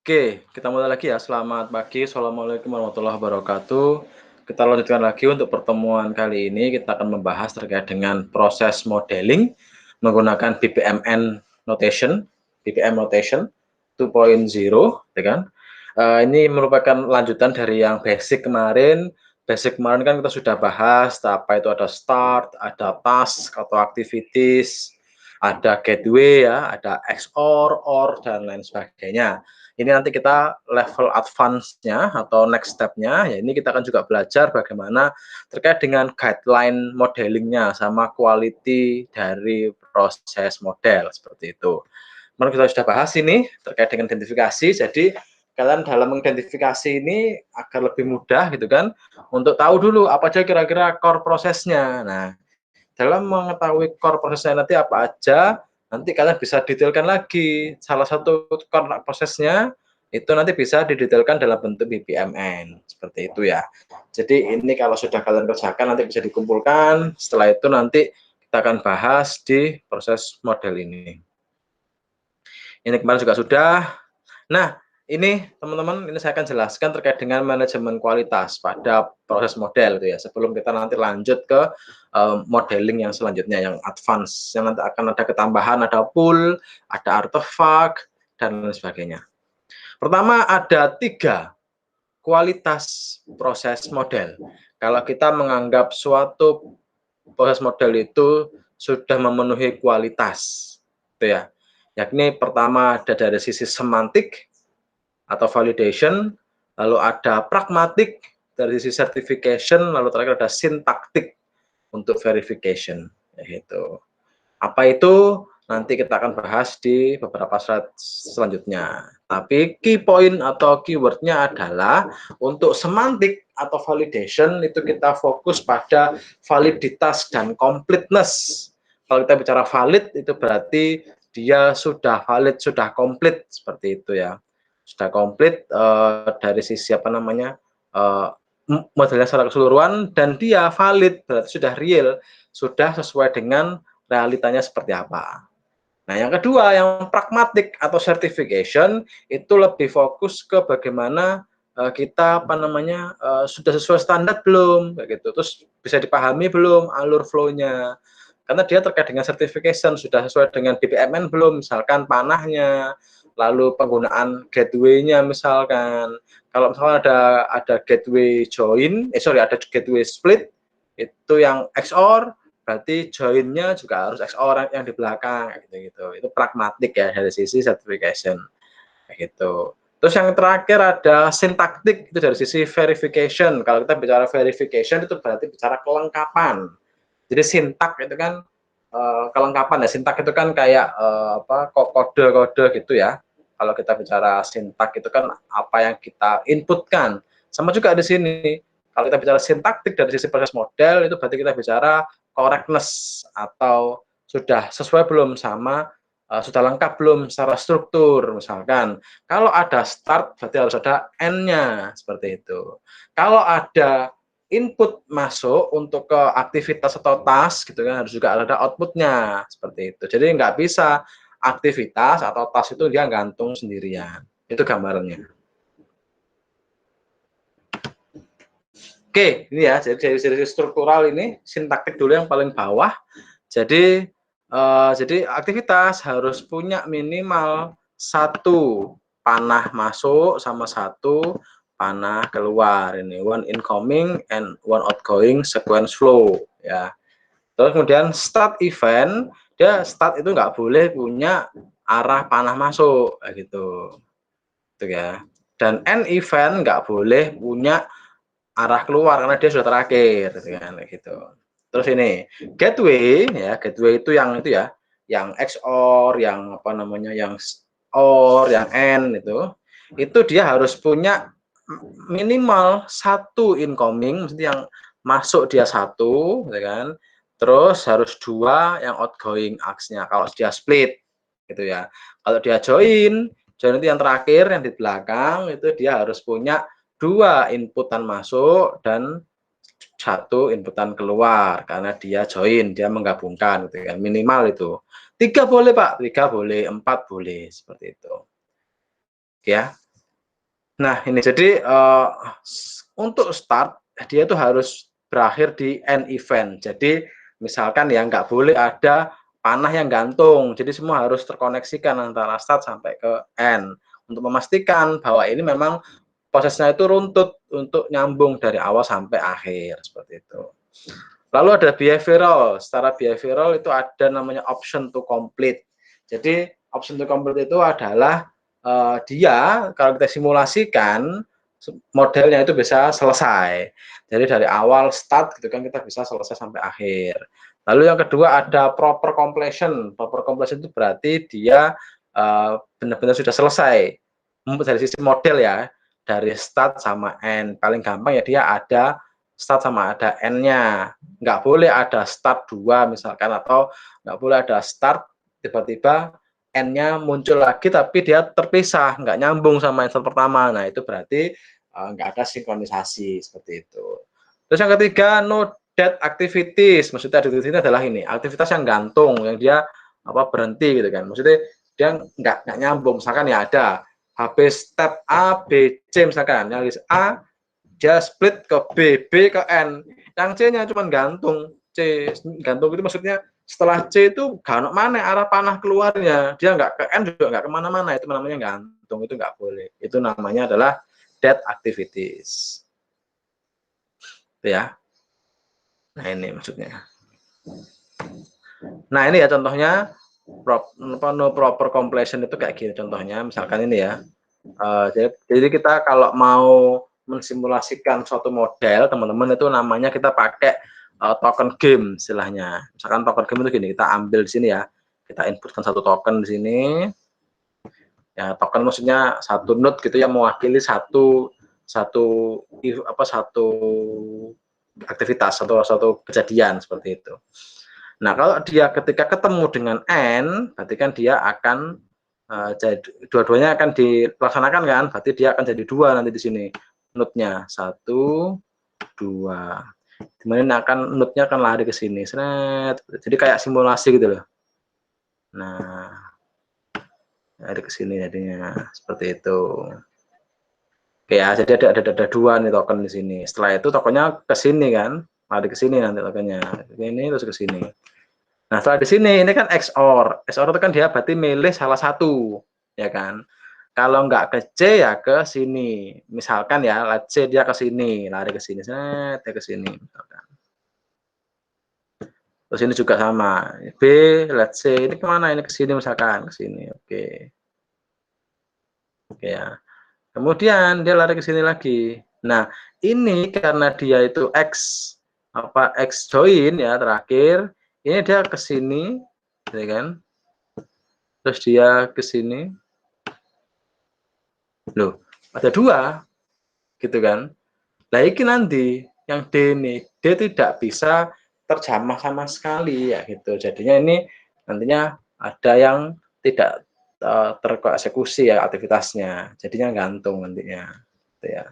Oke, kita mulai lagi ya. Selamat pagi, Assalamualaikum warahmatullahi wabarakatuh. Kita lanjutkan lagi untuk pertemuan kali ini. Kita akan membahas terkait dengan proses modeling menggunakan BPMN notation, BPM notation 2.0, ya kan? Ini merupakan lanjutan dari yang basic kemarin. Basic kemarin kan kita sudah bahas apa itu ada start, ada task atau activities, ada gateway ya, ada XOR, OR, dan lain sebagainya. Ini nanti kita level advance-nya atau next step-nya, ya ini kita akan juga belajar bagaimana terkait dengan guideline modelingnya sama quality dari proses model, seperti itu. Kemarin kita sudah bahas ini terkait dengan identifikasi, jadi kalian dalam mengidentifikasi ini agar lebih mudah gitu kan, untuk tahu dulu apa aja kira-kira core prosesnya. Nah, dalam mengetahui core prosesnya nanti apa aja, nanti kalian bisa detailkan lagi. Salah satu core prosesnya itu nanti bisa didetailkan dalam bentuk BPMN, seperti itu ya. Jadi ini kalau sudah kalian kerjakan nanti bisa dikumpulkan, setelah itu nanti kita akan bahas di proses model ini. Ini kemarin juga sudah. Nah, ini teman-teman, ini saya akan jelaskan terkait dengan manajemen kualitas pada proses model itu ya. Sebelum kita nanti lanjut ke modeling yang selanjutnya, yang advance, yang nanti akan ada ketambahan, ada pool, ada artefak, dan lain sebagainya. Pertama, ada 3 kualitas proses model. Kalau kita menganggap suatu proses model itu sudah memenuhi kualitas, itu ya. Yakni pertama ada dari sisi semantik atau validation, lalu ada pragmatik dari sisi certification, lalu terakhir ada sintaktik untuk verification, yaitu. Apa itu? Nanti kita akan bahas di beberapa slide selanjutnya. Tapi key point atau keywordnya adalah untuk semantik atau validation itu kita fokus pada validitas dan completeness. Kalau kita bicara valid itu berarti dia sudah valid, sudah komplit, seperti itu ya. Sudah komplit dari sisi apa namanya modelnya secara keseluruhan, dan dia valid berarti sudah real, sudah sesuai dengan realitanya seperti apa. Nah, yang kedua, yang pragmatik atau certification itu lebih fokus ke bagaimana kita apa namanya sudah sesuai standar belum, kayak gitu. Terus bisa dipahami belum alur flow-nya. Karena dia terkait dengan certification sudah sesuai dengan BPMN belum, misalkan panahnya, lalu penggunaan gateway-nya misalkan. Kalau misalnya ada gateway join, ada gateway split, itu yang XOR, berarti join-nya juga harus XOR yang di belakang, gitu. Itu pragmatik ya dari sisi certification, kayak gitu. Terus yang terakhir ada sintaktik, itu dari sisi verification. Kalau kita bicara verification itu berarti bicara kelengkapan. Jadi sintak itu kan kelengkapan ya. Sintak itu kan kayak kode-kode gitu ya. Kalau kita bicara sintak itu kan apa yang kita inputkan. Sama juga di sini. Kalau kita bicara sintaktik dari sisi proses model itu berarti kita bicara correctness atau sudah sesuai belum sama sudah lengkap belum secara struktur misalkan. Kalau ada start berarti harus ada end-nya seperti itu. Kalau ada input masuk untuk ke aktivitas atau task gitu kan harus juga ada outputnya seperti itu. Jadi nggak bisa aktivitas atau task itu dia gantung sendirian. Itu gambarannya. Oke, ini ya, jadi dari sisi struktural ini sintaktik dulu yang paling bawah. Jadi aktivitas harus punya minimal 1 panah masuk sama 1 panah keluar. Ini one incoming and one outgoing sequence flow ya. Terus kemudian start event, dia start itu nggak boleh punya arah panah masuk gitu. Gitu ya. Dan end event nggak boleh punya arah keluar karena dia sudah terakhir gitu. Terus ini gateway ya, gateway itu ya, yang XOR, yang apa namanya, yang OR, yang AND itu dia harus punya minimal 1 incoming, mesti yang masuk dia 1, ya kan. Terus harus 2 yang outgoing aksnya kalau dia split gitu ya. Kalau dia join itu yang terakhir yang di belakang itu dia harus punya 2 inputan masuk dan 1 inputan keluar karena dia join, dia menggabungkan gitu kan, minimal itu. 3 boleh Pak, 3 boleh, 4 boleh, seperti itu. Ya. Nah ini jadi, untuk start dia itu harus berakhir di end event. Jadi misalkan ya nggak boleh ada panah yang gantung, jadi semua harus terkoneksikan antara start sampai ke end, untuk memastikan bahwa ini memang prosesnya itu runtut untuk nyambung dari awal sampai akhir, seperti itu. Lalu ada behavioral, secara behavioral itu ada namanya option to complete. Jadi option to complete itu adalah, dia kalau kita simulasikan modelnya itu bisa selesai. Jadi dari awal start gitu kan kita bisa selesai sampai akhir. Lalu yang kedua ada proper completion. Proper completion itu berarti dia, benar-benar sudah selesai. Dari sisi model ya, dari start sama end. Paling gampang ya dia ada start sama ada end-nya. Nggak boleh ada start 2 misalkan, atau nggak boleh ada start tiba-tiba end-nya muncul lagi tapi dia terpisah, nggak nyambung sama yang pertama. Nah itu berarti, nggak ada sinkronisasi, seperti itu. Terus yang ketiga, no dead activities. Maksudnya activity ini adalah ini, aktivitas yang gantung, yang dia berhenti gitu kan. Maksudnya dia nggak nyambung. Misalkan ya ada habis step A, B, C misalkan, yang list A dia split ke B, B ke N, yang C-nya cuma gantung. C gantung itu maksudnya setelah C itu gak mana arah panah keluarnya, dia nggak ke N juga nggak kemana-mana, itu namanya gantung, itu nggak boleh. Itu namanya adalah dead activities. Itu ya. Nah ini maksudnya. Nah ini ya contohnya, no proper completion itu kayak gini contohnya, misalkan ini ya. Jadi kita kalau mau mensimulasikan suatu model, teman-teman, itu namanya kita pakai, token game istilahnya. Misalkan token game itu gini, kita ambil di sini ya, kita inputkan satu token di sini. Ya, token maksudnya satu node gitu yang mewakili satu satu satu aktivitas atau satu kejadian seperti itu. Nah, kalau dia ketika ketemu dengan N, berarti kan dia akan, jadi dua-duanya akan dilaksanakan kan, berarti dia akan jadi 2 nanti di sini node-nya, 1, 2. Kemudian node-nya akan lari ke sini, sret. Jadi kayak simulasi gitu loh. Nah, lari ke sini jadinya, seperti itu. Oke ya, jadi ada 2 nih token di sini. Setelah itu tokennya ke sini kan, lari ke sini nanti tokennya. Ini terus ke sini. Nah, setelah di sini ini kan XOR. XOR itu kan dia berarti milih salah satu, ya kan. Kalau nggak ke C ya ke sini. Misalkan ya, let's say dia ke sini, lari ke sini, set, dia ke sini misalkan. Terus ini juga sama. B, let's say ini kemana? Ini ke sini misalkan, ke sini. Oke. Oke ya. Kemudian dia lari ke sini lagi. Nah, ini karena dia itu X join ya terakhir, ini dia ke sini, ya kan? Terus dia ke sini. Loh, ada 2 gitu kan. Nah, ini nanti yang D ini, D tidak bisa terjamah sama sekali ya gitu. Jadinya ini nantinya ada yang tidak, tereksekusi ya aktivitasnya. Jadinya gantung nantinya, gitu ya.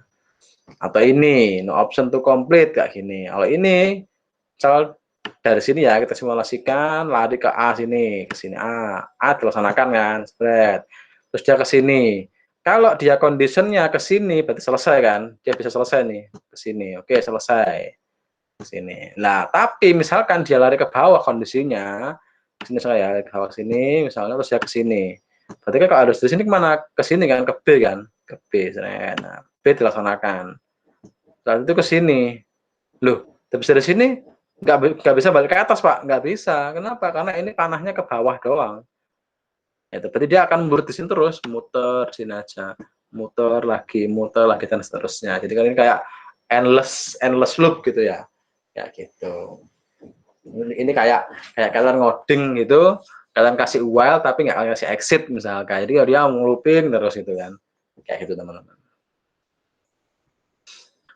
Atau ini no option to complete kayak gini. Kalau ini misal dari sini ya kita simulasikan lari ke A sini, ke sini A dilaksanakan kan, spread. Terus dia ke sini. Kalau dia conditionnya ke sini berarti selesai kan, dia bisa selesai nih ke sini. Oke, selesai ke sini. Nah, tapi misalkan dia lari ke bawah kondisinya, ke sini saya ke bawah sini, misalnya terus dia ke sini. Berarti kan kalau harus dari sini kemana? Ke sini kan, ke B kan, ke B. Nah, B dilaksanakan. Saat itu ke sini. Loh, habis dari sini nggak bisa balik ke atas, Pak, nggak bisa. Kenapa? Karena ini panahnya ke bawah doang. Ya, berarti dia akan mundur di sini terus, muter sini aja, muter lagi dan seterusnya. Jadi kan ini kayak endless endless loop gitu ya. Ya gitu. Ini kayak kayak kalian ngoding gitu, kalian kasih while tapi nggak kasih exit misalkan. Jadi dia mau looping terus gitu kan. Kayak gitu teman-teman.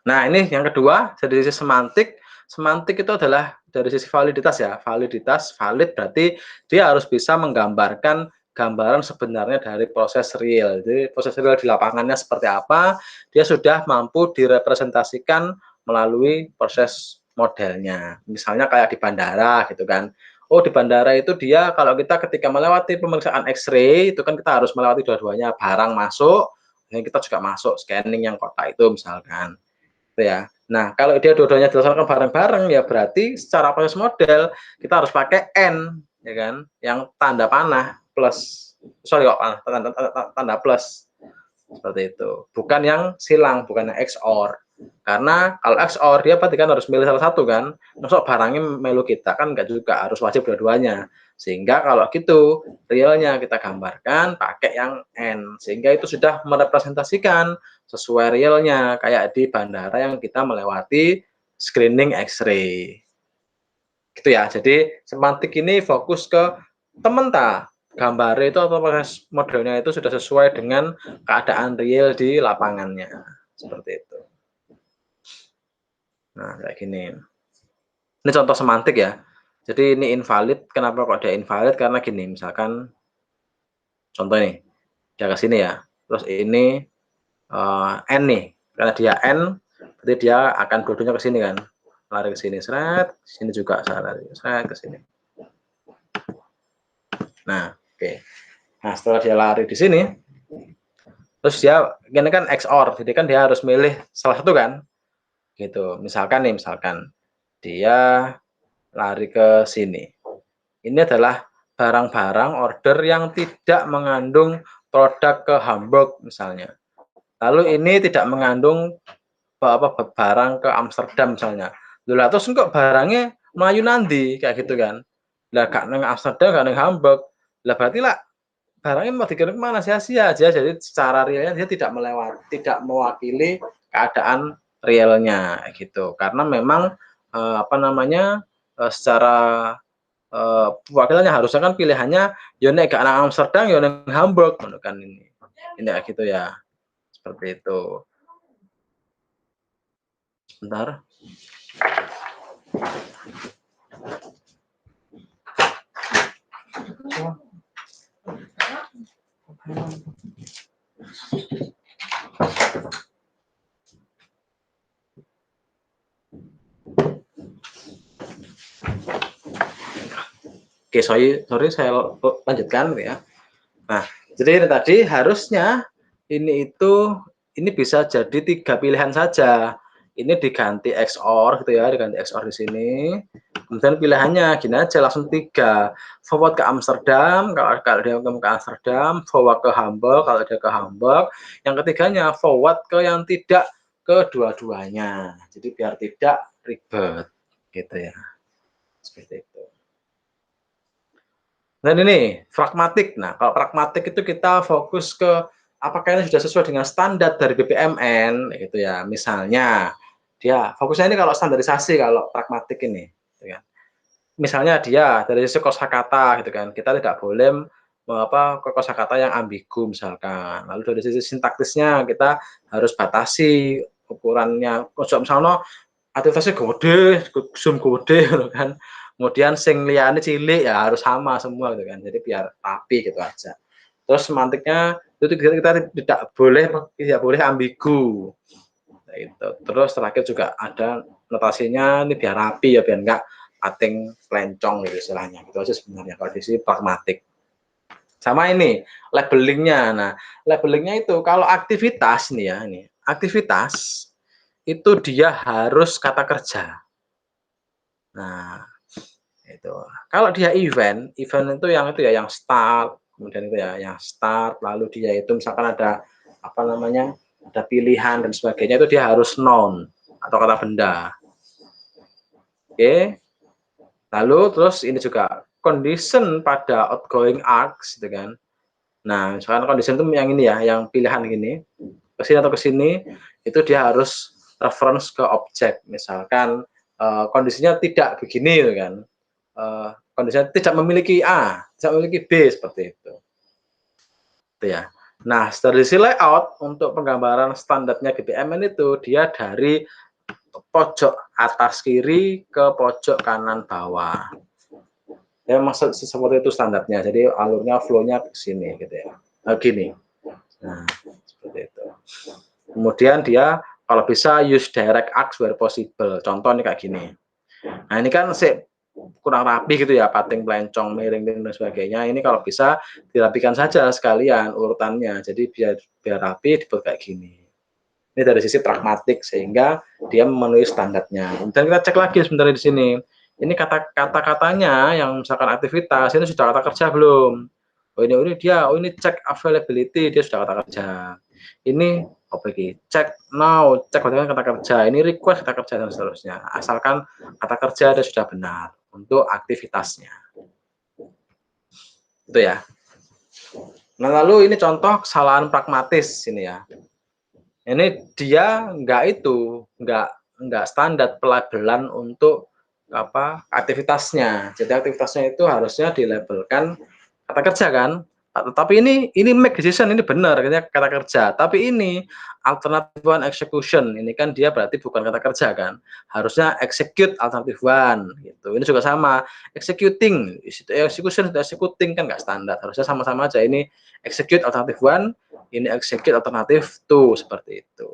Nah, ini yang kedua, dari sisi semantik. Semantik itu adalah dari sisi validitas ya. Validitas, valid berarti dia harus bisa menggambarkan gambaran sebenarnya dari proses real. Jadi proses real di lapangannya seperti apa, dia sudah mampu direpresentasikan melalui proses modelnya. Misalnya kayak di bandara gitu kan. Oh, di bandara itu dia kalau kita ketika melewati pemeriksaan X-ray itu kan kita harus melewati dua-duanya, barang masuk kita juga masuk scanning yang kotak itu misalkan, gitu ya. Nah, kalau dia dua-duanya dilaksanakan bareng-bareng, ya berarti secara proses model kita harus pakai N, ya kan, yang tanda panah plus, sorry kok, tanda plus, seperti itu. Bukan yang silang, bukan yang XOR. Karena kalau XOR dia berarti kan harus milih salah satu kan. Masuk barangnya melu kita kan enggak juga, harus wajib dua-duanya. Sehingga kalau gitu realnya kita gambarkan pakai yang N. Sehingga itu sudah merepresentasikan sesuai realnya kayak di bandara yang kita melewati screening X-ray. Gitu ya. Jadi semantik ini fokus ke temen ta gambar itu atau proses modelnya itu sudah sesuai dengan keadaan real di lapangannya, seperti itu. Nah, kayak gini. Ini contoh semantik ya. Jadi ini invalid, kenapa kok dia invalid? Karena gini, misalkan contoh nih, dia ke sini ya, terus ini, N nih, karena dia N, berarti dia akan dua-duanya ke sini kan, lari ke sini, sret, sini juga saya lari, sret, ke sini. Nah, oke. Nah, setelah dia lari di sini, terus dia ini kan XOR, jadi kan dia harus milih salah satu kan, gitu. Misalkan nih, misalkan dia lari ke sini. Ini adalah barang-barang order yang tidak mengandung produk ke Hamburg misalnya. Lalu ini tidak mengandung barang ke Amsterdam misalnya. Lah terus kok barangnya melayu nanti kayak gitu kan. Lah gak nang Amsterdam, gak nang Hamburg. Lah berarti lah barangnya mau dikirim ke mana? Sia-sia aja. Jadi secara realnya dia tidak mewakili keadaan realnya gitu. Karena memang apa namanya? Secara wakilannya harusnya kan pilihannya yo nek gak nang Amsterdam yo nang Hamburg ngono kan ini. Ini kayak gitu ya. Seperti itu. Sebentar. Oke, sorry saya lanjutkan ya. Nah, jadi ini tadi harusnya ini bisa jadi 3 pilihan saja. Ini diganti XOR gitu ya, diganti XOR di sini. Kemudian pilihannya gini aja langsung 3. Forward ke Amsterdam, kalau dia ke Amsterdam, forward ke Hamburg kalau dia ke Hamburg. Yang ketiganya forward ke yang tidak kedua-duanya. Jadi biar tidak ribet gitu ya. Seperti itu. Dan ini pragmatik. Nah, kalau pragmatik itu kita fokus ke apakah ini sudah sesuai dengan standar dari BPMN gitu ya. Misalnya dia fokusnya ini kalau standarisasi kalau pragmatik ini gitu kan. Misalnya dia dari sisi kosakata gitu kan. Kita tidak boleh kosakata yang ambigu misalkan. Lalu dari sisi sintaktisnya kita harus batasi ukurannya. Ojo misalnya aktivitasnya gede, zoom gede gitu kan. Kemudian sing liyane cilik ya harus sama semua gitu kan. Jadi biar rapi gitu aja. Terus semantiknya itu kita tidak boleh ambigu. Nah, itu. Terus terakhir juga ada notasinya ini biar rapi ya biar enggak ating pelencong gitu istilahnya. Itu aja sebenarnya kalau di sini pragmatik. Sama ini labelingnya. Nah, labelingnya itu kalau aktivitas nih ya, ini aktivitas itu dia harus kata kerja. Nah, itu. Kalau dia event itu ya yang start, kemudian itu ya yang start, lalu dia itu misalkan ada apa namanya, ada pilihan dan sebagainya itu dia harus noun atau kata benda. Oke. Lalu terus ini juga condition pada outgoing arcs gitu kan. Nah, misalkan condition itu yang ini ya, yang pilihan gini, ke sini atau ke sini, itu dia harus reference ke objek. Misalkan kondisinya tidak begini gitu kan. Kondisinya tidak memiliki A, tidak memiliki B seperti itu. Itu ya. Nah, dari sisi layout untuk penggambaran standarnya BPMN itu dia dari pojok atas kiri ke pojok kanan bawah. Ya maksud seperti itu standarnya. Jadi alurnya flow-nya ke sini gitu ya. Gini. Nah, seperti itu. Kemudian dia kalau bisa use direct arcs where possible. Contoh nih kayak gini. Nah, ini kan kurang rapi gitu ya, pating, pelencong, miring, dan sebagainya. Ini kalau bisa dirapikan saja sekalian urutannya. Jadi biar biar rapi dibuat kayak gini. Ini dari sisi pragmatik sehingga dia memenuhi standarnya. Dan kita cek lagi sebenarnya di sini. Ini kata-katanya yang misalkan aktivitas ini sudah kata kerja belum? Oh ini cek availability dia sudah kata kerja. Ini cek now, cek bagaimana kata kerja. Ini request kata kerja dan seterusnya. Asalkan kata kerja dia sudah benar untuk aktivitasnya. Itu ya. Nah, lalu ini contoh kesalahan pragmatis ini ya. Ini dia nggak standar pelabelan untuk aktivitasnya. Jadi aktivitasnya itu harusnya dilabelkan kata kerja kan. Tapi ini make decision ini benar kata kerja. Tapi ini alternative one execution. Ini kan dia berarti bukan kata kerja kan. Harusnya execute alternative one gitu. Ini juga sama. Executing, execution, executing kan nggak standar. Harusnya sama-sama aja. Ini execute alternative one, ini execute alternative two seperti itu.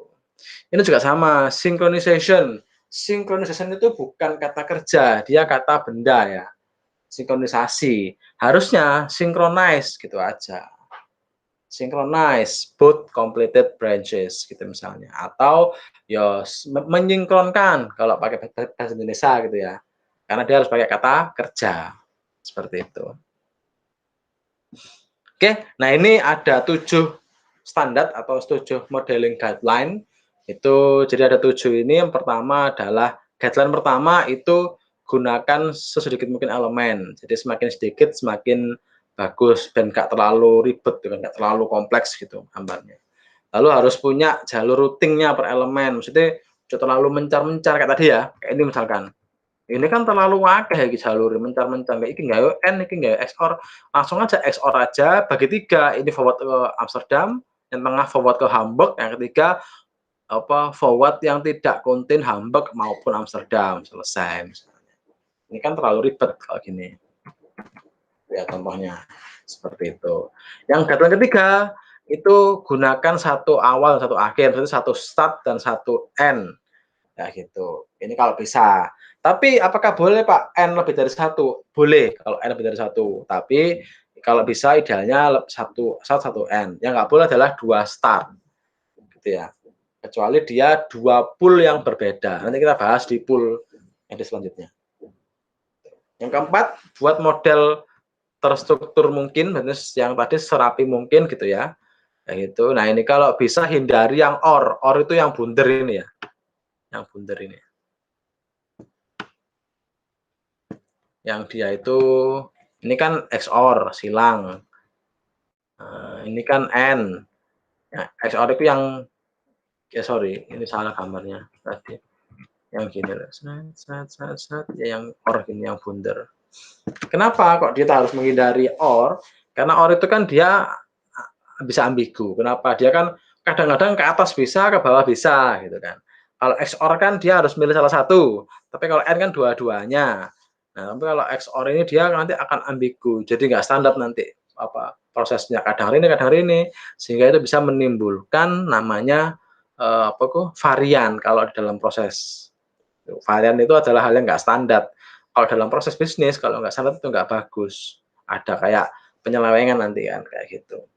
Ini juga sama, synchronization. Synchronization itu bukan kata kerja, dia kata benda ya. Sinkronisasi. Harusnya synchronize gitu aja. Synchronize both completed branches gitu misalnya. Atau ya menyinkronkan kalau pakai bahasa Indonesia gitu ya. Karena dia harus pakai kata kerja. Seperti itu. Oke, nah ini ada 7 standar atau 7 modeling guideline. Itu jadi ada 7 ini. Yang pertama adalah guideline pertama itu gunakan sesedikit mungkin elemen. Jadi semakin sedikit semakin bagus dan nggak terlalu ribet, nggak terlalu kompleks gitu gambarnya. Lalu harus punya jalur routingnya per elemen. Maksudnya jangan terlalu mencar-mencar kayak tadi ya. Kayak ini misalkan. Ini kan terlalu akeh iki jalure mencar-mencar, iki nggawe N, iki nggawe XOR, langsung aja XOR aja bagi 3, ini forward ke Amsterdam, yang tengah forward ke Hamburg, yang ketiga forward yang tidak contain Hamburg maupun Amsterdam, selesai misalnya. Ini kan terlalu ribet kalau gini. Ya contohnya seperti itu. Yang guideline ketiga itu gunakan satu awal, satu akhir, berarti satu start dan satu end. Ya gitu. Ini kalau bisa. Tapi apakah boleh Pak N lebih dari satu? Boleh kalau N lebih dari satu. Tapi kalau bisa idealnya satu start satu N. Yang nggak boleh adalah 2 start. Gitu ya. Kecuali dia 2 pool yang berbeda. Nanti kita bahas di pool yang selanjutnya. Yang keempat, buat model terstruktur mungkin, yang tadi serapi mungkin gitu ya. Kayak gitu. Nah, ini kalau bisa hindari yang OR. OR itu yang bundar ini ya. Yang bundar ini. Yang dia itu ini kan XOR silang. Ini kan N. Nah, XOR itu yang sorry, ini salah gambarnya tadi. Yang gini loh. Ya yang OR gini yang bundar. Kenapa kok kita harus menghindari OR? Karena OR itu kan dia bisa ambigu. Kenapa? Dia kan kadang-kadang ke atas bisa, ke bawah bisa gitu kan. Kalau XOR kan dia harus milih salah satu, tapi kalau N kan dua-duanya. Nah, tapi kalau XOR ini dia nanti akan ambigu, jadi nggak standar nanti prosesnya kadang hari ini, sehingga itu bisa menimbulkan namanya varian kalau di dalam proses. Varian itu adalah hal yang nggak standar. Kalau dalam proses bisnis, kalau nggak standar itu nggak bagus. Ada kayak penyelewengan nanti kan kayak gitu.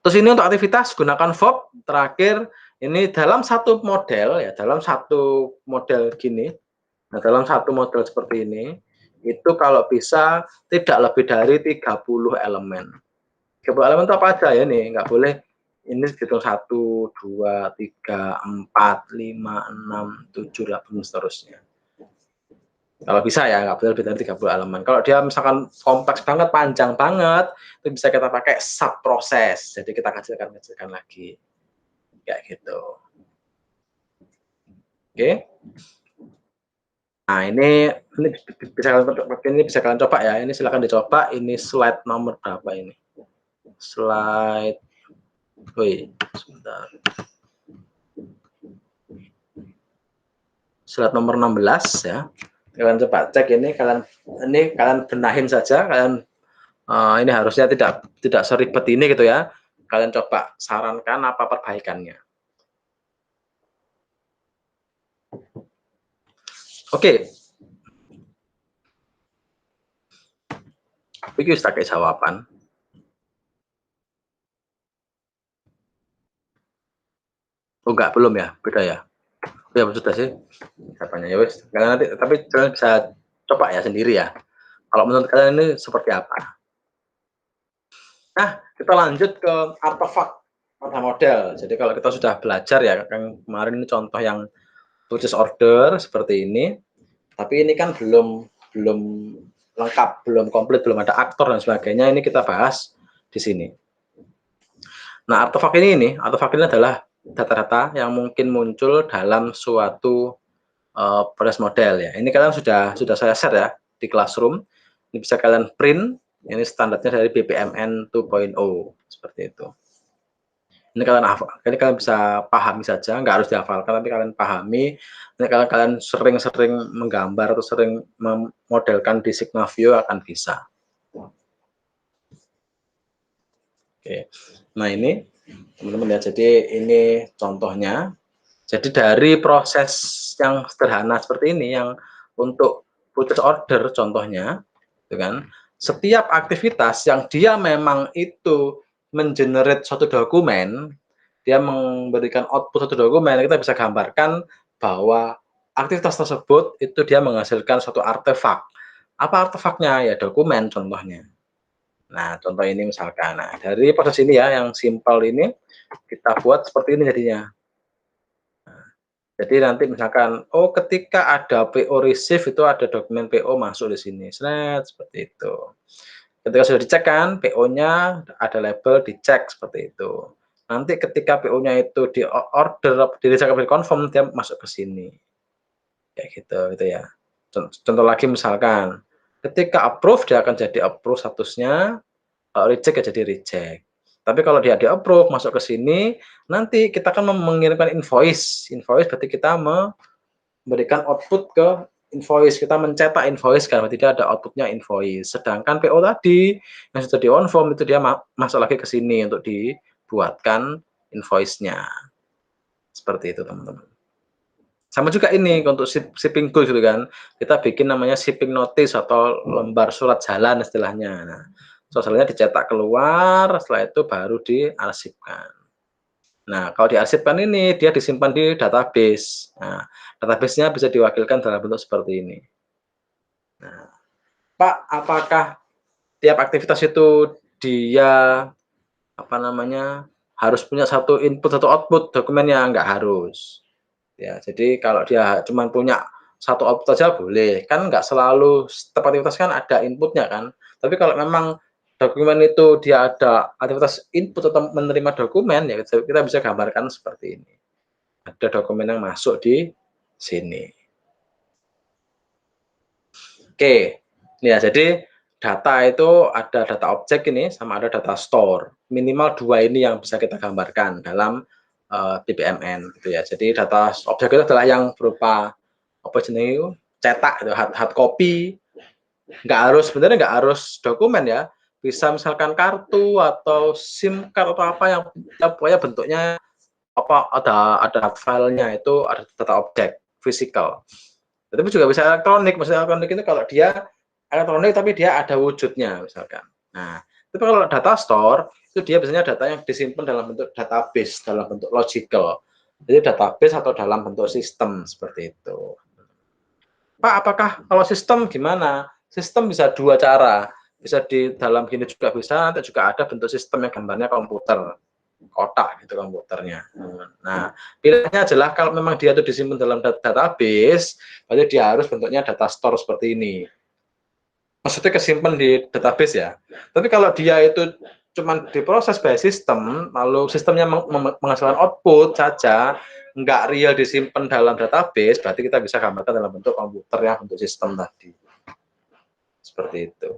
Terus ini untuk aktivitas gunakan verb. Terakhir ini dalam satu model ya, dalam satu model gini. Nah, dalam satu model seperti ini, itu kalau bisa tidak lebih dari 30 elemen. 30 elemen itu apa aja ya nih, nggak boleh ini dihitung 1, 2, 3, 4, 5, 6, 7, 8, seterusnya. Kalau bisa ya, nggak boleh lebih dari 30 elemen. Kalau dia misalkan kompleks banget, panjang banget, itu bisa kita pakai sub proses. Jadi kita kecilkan lagi. Kayak gitu. Oke. Nah, ini bisa kalian coba ya. Ini silakan dicoba. Ini slide nomor berapa ini? Slide. Woi, sebentar. Slide nomor 16 ya. Kalian coba cek ini kalian benahin saja, kalian ini harusnya tidak seribet ini gitu ya. Kalian coba sarankan apa perbaikannya. Oke. Iki wis tak kei jawaban. Oh enggak, belum ya? Beda ya? Ya sudah sih, jawabannya ya wis, kalian nanti tapi kalian bisa coba ya sendiri ya. Kalau menurut kalian ini seperti apa? Nah, kita lanjut ke artefak pada model. Jadi kalau kita sudah belajar ya, yang kemarin ini contoh yang purchase order seperti ini, tapi ini kan belum belum lengkap, belum komplit, belum ada aktor dan sebagainya, ini kita bahas di sini. Nah, artefak ini adalah data-data yang mungkin muncul dalam suatu proses model ya. Ini kalian sudah saya share ya di Classroom. Ini bisa kalian print. Ini standarnya dari BPMN 2.0 seperti itu. Ini kalian hafal, ini kalian bisa pahami saja, nggak harus dihafalkan, tapi kalian pahami. Ini kalian sering-sering menggambar atau sering memodelkan di Sigma View akan bisa. Oke, nah ini teman-teman ya. Jadi ini contohnya. Jadi dari proses yang sederhana seperti ini, yang untuk purchase order contohnya, gitu kan, setiap aktivitas yang dia memang itu mengenerate suatu dokumen, dia memberikan output satu dokumen, kita bisa gambarkan bahwa aktivitas tersebut itu dia menghasilkan suatu artefak. Apa artefaknya? Ya dokumen contohnya. Nah, contoh ini misalkan. Nah, dari proses ini ya, yang simpel ini, kita buat seperti ini jadinya. Jadi nanti misalkan, oh ketika ada PO receive itu ada dokumen PO masuk di sini, seperti itu. Ketika sudah dicek kan, PO-nya ada label dicek seperti itu. Nanti ketika PO-nya itu di order, di confirm, dia masuk ke sini. Kayak gitu ya. Contoh lagi misalkan, ketika approve dia akan jadi approve statusnya, kalau reject ya jadi reject. Tapi kalau dia di-approve masuk ke sini, nanti kita akan mengirimkan invoice. Invoice berarti kita memberikan output ke invoice, kita mencetak invoice kan, berarti dia ada outputnya invoice. Sedangkan PO tadi yang sudah di-on-form itu dia masuk lagi ke sini untuk dibuatkan invoice-nya. Seperti itu teman-teman. Sama juga ini untuk shipping goods gitu kan, kita bikin namanya shipping notice atau lembar surat jalan istilahnya. Nah, surat jalannya dicetak keluar, setelah itu baru diarsipkan. Nah, kalau diarsipkan ini dia disimpan di database. Nah, database-nya bisa diwakilkan dalam bentuk seperti ini. Nah, Pak, apakah tiap aktivitas itu dia apa namanya harus punya satu input satu output dokumennya? Nggak harus. Ya, jadi kalau dia cuma punya satu output saja boleh, kan nggak selalu setiap aktivitas kan ada inputnya kan. Tapi kalau memang dokumen itu dia ada aktivitas input atau menerima dokumen, ya kita bisa gambarkan seperti ini. Ada dokumen yang masuk di sini. Oke, ya jadi data itu ada data objek ini sama ada data store. Minimal dua ini yang bisa kita gambarkan dalam BPMN gitu ya. Jadi data objek itu adalah yang berupa apa jenis cetak itu hard copy, nggak harus sebenarnya nggak harus dokumen ya, bisa misalkan kartu atau SIM card atau apa yang ya, pokoknya bentuknya apa ada filenya itu ada data objek fisikal. Tapi juga bisa elektronik, maksudnya elektronik itu kalau dia elektronik tapi dia ada wujudnya misalkan. Nah, tapi kalau data store itu dia biasanya data yang disimpan dalam bentuk database, dalam bentuk logical. Jadi database atau dalam bentuk sistem seperti itu. Pak, apakah kalau sistem gimana? Sistem bisa dua cara. Bisa di dalam gini juga bisa, nanti juga ada bentuk sistem yang gambarnya komputer, kotak gitu komputernya. Nah, pilihannya adalah kalau memang dia itu disimpan dalam database, berarti dia harus bentuknya data store seperti ini. Maksudnya kesimpan di database ya. Tapi kalau dia itu cuma diproses by sistem, lalu sistemnya menghasilkan output saja, nggak real disimpan dalam database, berarti kita bisa gambarkan dalam bentuk komputer yang bentuk sistem tadi. Seperti itu.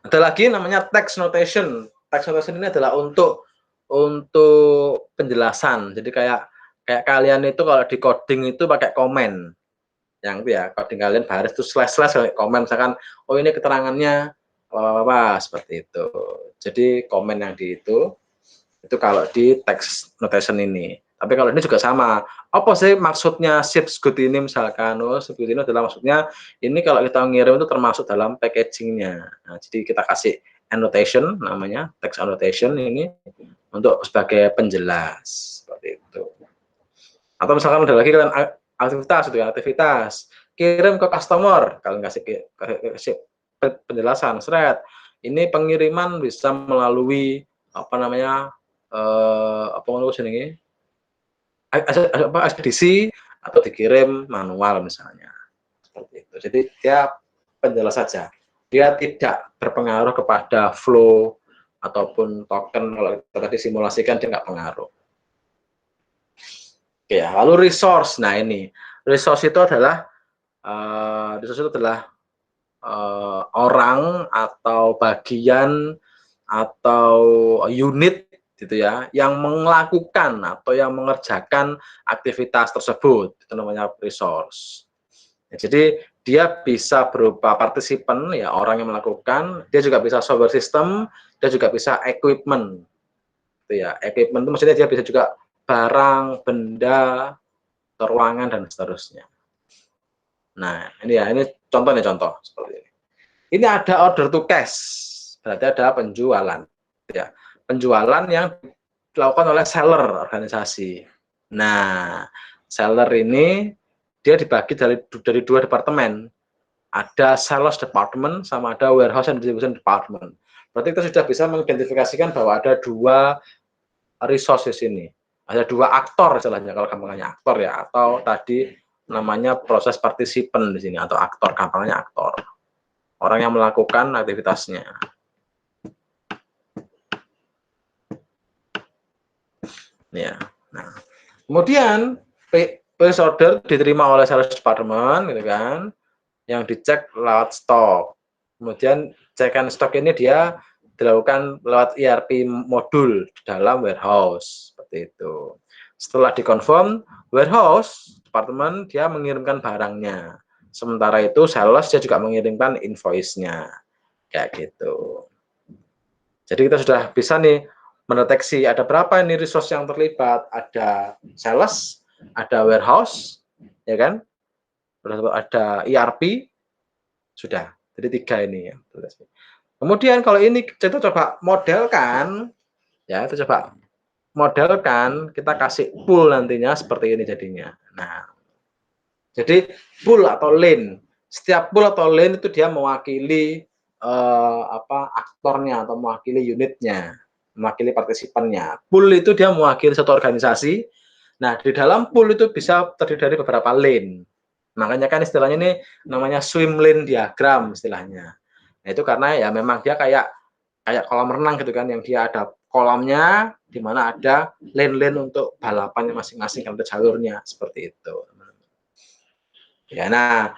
Ada lagi namanya text notation. Text notation ini adalah untuk penjelasan. Jadi kayak kalian itu kalau di coding itu pakai komen. Yang itu ya, coding kalian baris itu slash komen misalkan, oh ini keterangannya apa seperti itu. Jadi komen yang di itu kalau di text notation ini. Tapi kalau ini juga sama. Apa sih maksudnya ships good ini misalkan? Oh, ships good ini adalah maksudnya ini kalau kita ngirim itu termasuk dalam packaging-nya. Nah, jadi kita kasih annotation namanya, text annotation ini untuk sebagai penjelas seperti itu. Atau misalkan ada lagi kalian aktivitas gitu ya, aktivitas kirim ke customer, kalian kasih penjelasan, ini pengiriman bisa melalui apa namanya, apa namanya jenenge, ekspedisi atau dikirim manual misalnya, seperti itu. Jadi dia penjelas saja, dia tidak berpengaruh kepada flow ataupun token, kalau kita tadi simulasikan dia nggak pengaruh. Oke ya, lalu resource. Nah ini, resource itu adalah orang atau bagian atau unit gitu ya, yang melakukan atau yang mengerjakan aktivitas tersebut, itu namanya resource. Ya, jadi dia bisa berupa partisipan ya, orang yang melakukan, dia juga bisa software system, dia juga bisa equipment. Gitu ya. Equipment itu maksudnya dia bisa juga barang, benda, ruangan dan seterusnya. Nah, ini ya, ini contoh seperti ini. Ini ada order to cash, berarti ada penjualan, ya. Penjualan yang dilakukan oleh seller organisasi. Nah, seller ini dia dibagi dari dua departemen. Ada sales department sama ada warehouse and distribution department. Berarti kita sudah bisa mengidentifikasikan bahwa ada dua resources ini. Ada dua aktor istilahnya, kalau gampangnya aktor ya, atau tadi namanya proses partisipan di sini, atau aktor, gampangnya aktor. Orang yang melakukan aktivitasnya. Ya. Nah, kemudian purchase order diterima oleh sales department gitu kan, yang dicek lewat stok. Kemudian cekan stok ini dia dilakukan lewat ERP modul di dalam warehouse seperti itu. Setelah dikonfirm, warehouse departemen dia mengirimkan barangnya. Sementara itu sales dia juga mengirimkan invoice-nya. Kayak gitu. Jadi kita sudah bisa nih mendeteksi ada berapa ini resource yang terlibat. Ada sales, ada warehouse, ya kan? Ada ERP, sudah. Jadi 3 ini ya. Kemudian kalau ini kita coba modelkan, ya kita coba modelkan, kita kasih pool nantinya seperti ini jadinya. Nah, jadi pool atau lane, setiap pool atau lane itu dia mewakili aktornya atau mewakili unitnya, mewakili partisipannya. Pool itu dia mewakili satu organisasi. Nah, di dalam pool itu bisa terdiri dari beberapa lane. Makanya kan istilahnya ini namanya swim lane diagram istilahnya. Nah, itu karena ya memang dia kayak kolam renang gitu kan, yang dia ada kolamnya di mana ada lane-lane untuk balapannya masing-masing, ada jalurnya seperti itu. Ya, nah,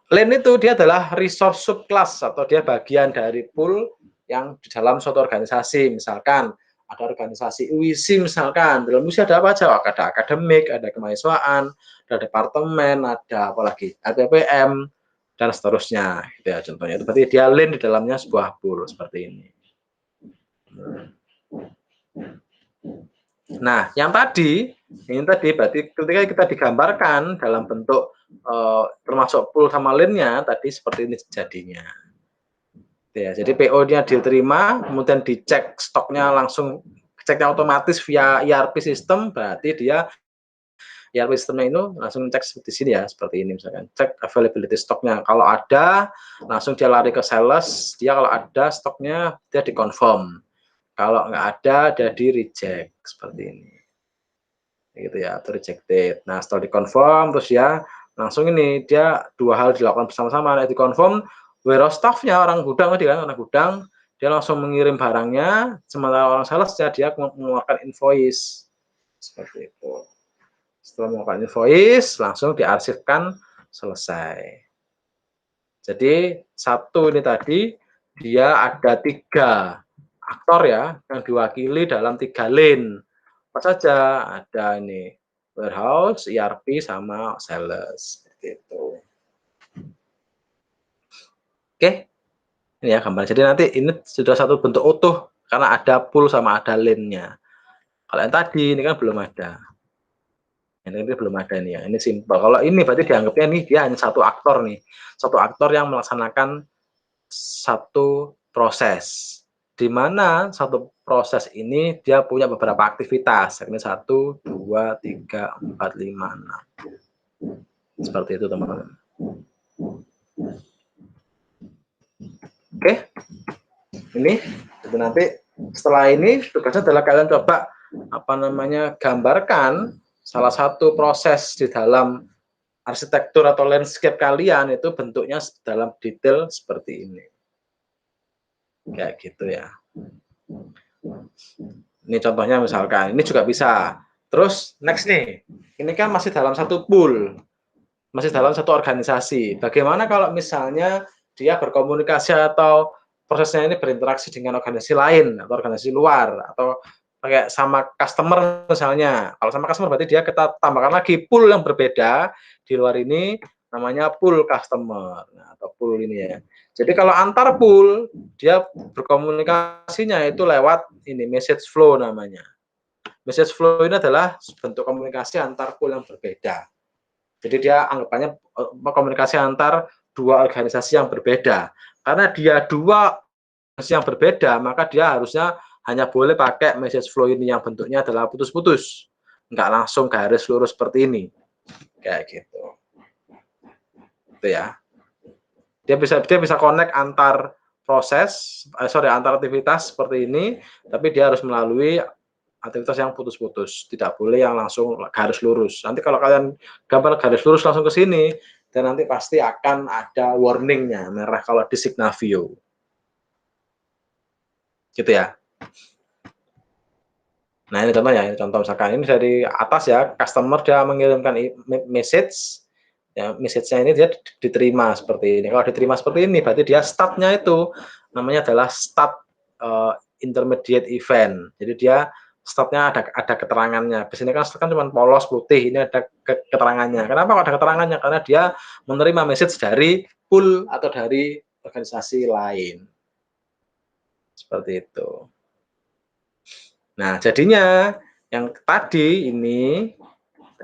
lane itu dia adalah resource subclass atau dia bagian dari pool yang di dalam suatu organisasi. Misalkan ada organisasi UISI misalkan, dalam UISI ada apa aja? Ada akademik, ada kemahasiswaan, ada departemen, ada apa lagi? Ada PM dan seterusnya. Gitu ya contohnya. Itu berarti dia lane di dalamnya sebuah pool seperti ini. Nah, yang tadi, ini tadi berarti ketika kita digambarkan dalam bentuk termasuk pool sama lane-nya tadi seperti ini jadinya. Ya, jadi PO-nya diterima, kemudian dicek stoknya langsung, ceknya otomatis via ERP system, berarti dia ERP sistemnya itu langsung cek seperti sini ya, seperti ini misalkan, cek availability stoknya. Kalau ada, langsung dia lari ke sales, dia kalau ada stoknya dia dikonfirm. Kalau nggak ada, dia di reject seperti ini. Gitu ya, atau rejected. Nah, setelah dikonfirm terus ya langsung ini dia dua hal dilakukan bersama-sama. Nah, dikonfirm warehouse staff-nya, orang gudang tadi kan, orang gudang dia langsung mengirim barangnya, sementara orang sales-nya dia mengeluarkan invoice. Seperti itu. Setelah mengeluarkan invoice, langsung diarsipkan, selesai. Jadi satu ini tadi dia ada 3 aktor ya yang diwakili dalam 3 lane. Apa saja? Ada ini warehouse, ERP, sama sales seperti itu. Oke, ini ya gambar. Jadi nanti ini sudah satu bentuk utuh karena ada pool sama ada lane-nya. Kalau yang tadi ini kan belum ada. Ini belum ada nih ya, ini simpel. Kalau ini berarti dianggapnya nih dia hanya satu aktor nih, satu aktor yang melaksanakan satu proses. Di mana satu proses ini dia punya beberapa aktivitas. Ini 1, 2, 3, 4, 5, 6. Seperti itu teman-teman. Oke, ini itu nanti setelah ini tugasnya adalah kalian coba gambarkan salah satu proses di dalam arsitektur atau landscape kalian itu bentuknya dalam detail seperti ini. Kayak gitu ya. Ini contohnya misalkan, ini juga bisa. Terus next nih, ini kan masih dalam satu pool, masih dalam satu organisasi. Bagaimana kalau misalnya dia berkomunikasi atau prosesnya ini berinteraksi dengan organisasi lain atau organisasi luar atau kayak sama customer misalnya. Kalau sama customer berarti dia kita tambahkan lagi pool yang berbeda di luar ini namanya pool customer atau pool ini ya. Jadi kalau antar pool dia berkomunikasinya itu lewat ini message flow namanya. Message flow ini adalah bentuk komunikasi antar pool yang berbeda. Jadi dia anggapannya komunikasi antar dua organisasi yang berbeda. Karena dia dua organisasi yang berbeda, maka dia harusnya hanya boleh pakai message flow ini yang bentuknya adalah putus-putus. Enggak langsung garis lurus seperti ini. Kayak gitu. Itu ya. Dia bisa connect antar proses, antar aktivitas seperti ini, tapi dia harus melalui aktivitas yang putus-putus, tidak boleh yang langsung garis lurus. Nanti kalau kalian gambar garis lurus langsung ke sini, dan nanti pasti akan ada warningnya merah kalau di Signavio. Gitu ya. Nah ini contoh ya, ini contoh misalkan ini dari atas ya, customer dia mengirimkan message, ya message-nya ini dia diterima seperti ini. Kalau diterima seperti ini, berarti dia start-nya itu namanya adalah start intermediate event. Jadi dia start-nya ada keterangannya. Di sini kan start kan cuma polos putih, ini ada keterangannya. Kenapa kok ada keterangannya? Karena dia menerima message dari pool atau dari organisasi lain. Seperti itu. Nah, jadinya yang tadi ini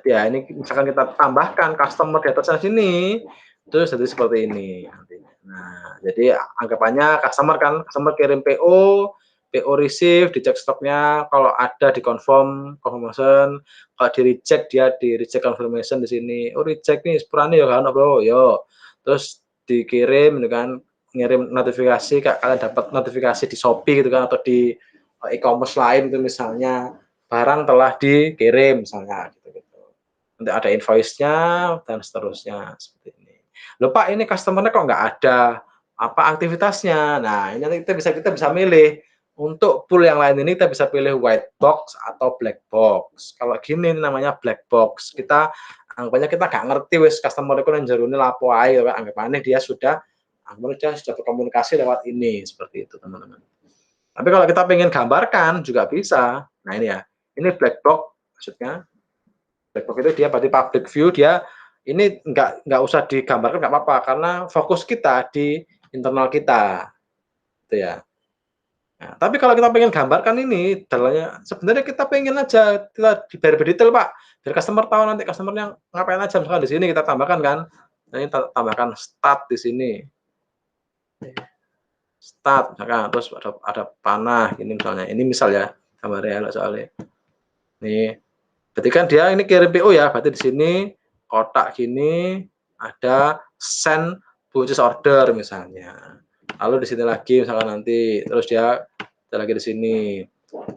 ya ini misalkan kita tambahkan customer di atasnya sini, terus jadi seperti ini nantinya. Nah, jadi anggapannya customer kirim PO, PO receive, dicek stoknya, kalau ada di confirmation, kalau di reject dia di reject confirmation di sini. Oh reject nih sepurane ya kan bro, yo. Terus dikirim dengan ngirim notifikasi, kalian dapat notifikasi di Shopee gitu kan atau di e-commerce lain itu misalnya barang telah dikirim misalnya gitu. Nanti ada invoice-nya dan seterusnya seperti ini. Loh Pak, ini customer-nya kok nggak ada apa aktivitasnya. Nah, ini nanti kita bisa milih untuk pool yang lain ini kita bisa pilih white box atau black box. Kalau gini namanya black box. Kita anggapannya kita nggak ngerti wis customer itu yang jarune lapo ae anggapannya dia sudah berkomunikasi lewat ini seperti itu teman-teman. Tapi kalau kita pengen gambarkan juga bisa. Nah ini ya, ini black box maksudnya. Black box itu dia berarti public view, dia ini nggak usah digambarkan nggak apa-apa karena fokus kita di internal kita, gitu ya. Nah, tapi kalau kita pengen gambarkan ini, dalamnya sebenarnya kita pengen aja kita biar berdetail Pak, biar customer tahu nanti customer-nya ngapain aja. Misalkan di sini kita tambahkan kan, nah ini tambahkan start di sini. Start misalkan, terus ada panah ini misalnya. Ini misal ya gambarnya soalnya. Nih, berarti kan dia ini kirim PO ya, berarti di sini kotak gini ada send purchase order misalnya. Lalu di sini lagi misalkan nanti terus dia lagi di sini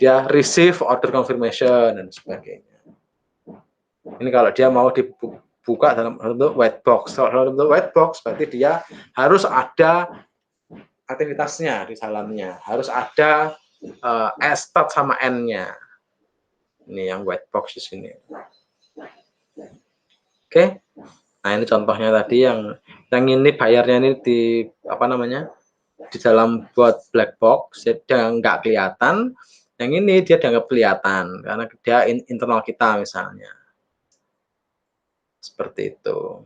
dia receive order confirmation dan sebagainya. Ini kalau dia mau dibuka dalam bentuk white box. Kalau dalam bentuk white box berarti dia harus ada aktivitasnya di dalamnya, harus ada start sama end-nya. Ini yang white box di sini. Oke. Nah, ini contohnya tadi yang ini bayarnya ini di apa namanya? Di dalam buat black box dia nggak kelihatan. Yang ini dia dianggap kelihatan karena dia internal kita misalnya. Seperti itu.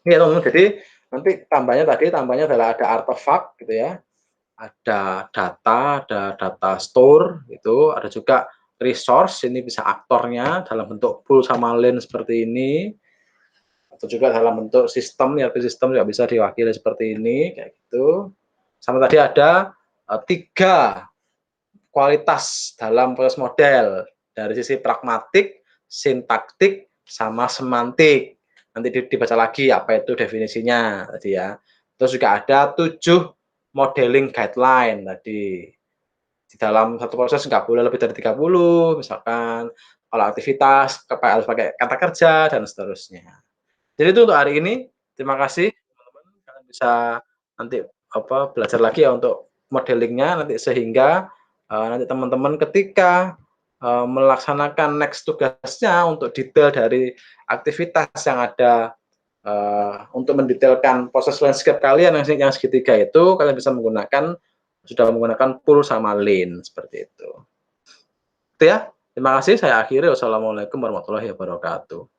Ini ya teman-teman. Jadi nanti tambahnya adalah ada artefak gitu ya. Ada data store gitu, ada juga resource, ini bisa aktornya dalam bentuk pool sama lane seperti ini, atau juga dalam bentuk sistem, ERP sistem juga bisa diwakili seperti ini, kayak gitu. Sama tadi ada 3 kualitas dalam proses model, dari sisi pragmatik, sintaktik, sama semantik. Nanti dibaca lagi apa itu definisinya tadi ya. Terus juga ada 7 modeling guideline tadi. Di dalam satu proses nggak boleh lebih dari 30, misalkan kalau aktivitas harus pakai kata kerja dan seterusnya. Jadi itu untuk hari ini. Terima kasih teman-teman, kalian bisa nanti belajar lagi ya untuk modelingnya nanti sehingga, nanti teman-teman ketika, melaksanakan next tugasnya untuk detail dari aktivitas yang ada, untuk mendetailkan proses landscape kalian yang segitiga itu, kalian bisa sudah menggunakan pool sama lane, seperti itu. Itu ya, terima kasih, saya akhiri. Wassalamualaikum warahmatullahi wabarakatuh.